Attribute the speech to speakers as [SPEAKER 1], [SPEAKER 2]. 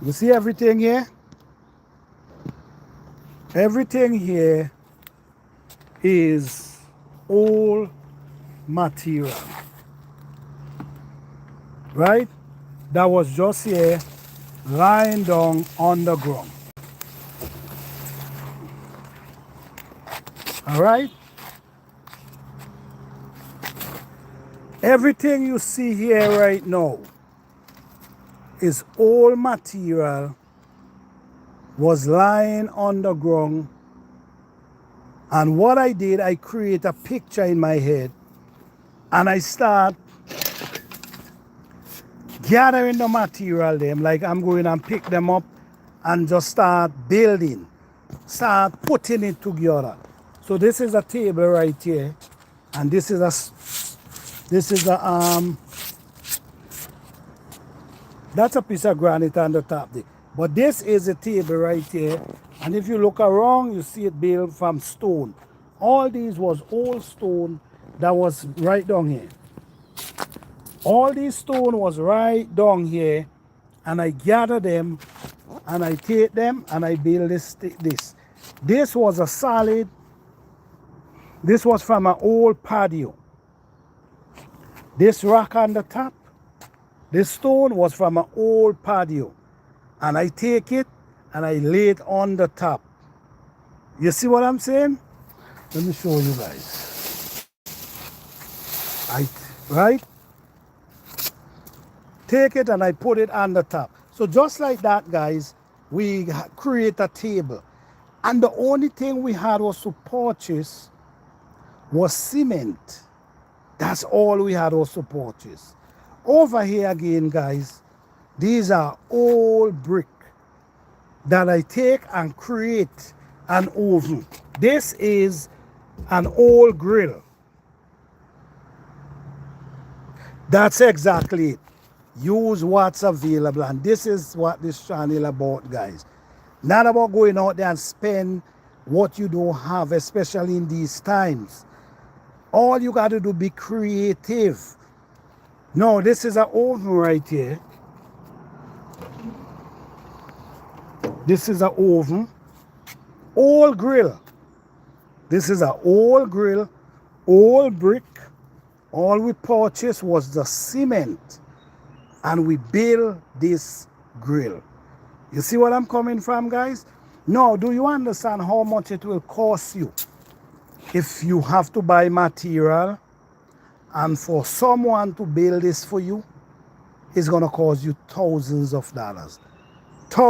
[SPEAKER 1] You see everything here? Everything here is all material, right? That was just here lying down on the ground. All right? Everything you see here right now is all material was lying on the ground. And what I did, I create a picture in my head and I start gathering the material them, like I'm going and pick them up and just start building, start putting it together. So this is a table right here, and this is a that's a piece of granite on the top there. But this is a table right here, and if you look around, you see it built from stone. All these was old stone that was right down here. All these stone was right down here, and I gather them, and I take them, and I build this. This was a solid. This was from an old patio. This rock on the top, this stone was from an old patio. And I take it and I lay it on the top. You see what I'm saying? Let me show you guys. Right? Take it and I put it on the top. So just like that, guys, we create a table. And the only thing we had was to purchase was cement. That's all we had was to purchase. Over here again, guys, these are old brick that I take and create an oven. This is an old grill. That's exactly it. Use what's available, and this is what this channel about, guys. Not about going out there and spend what you don't have, especially in these times. All you got to do, be creative. No, this is an oven right here. This is an oven. Old grill. This is an old grill, old brick. All we purchased was the cement, and we build this grill. You see what I'm coming from, guys? Now, do you understand how much it will cost you if you have to buy material, and for someone to build this for you, it's going to cost you thousands of dollars?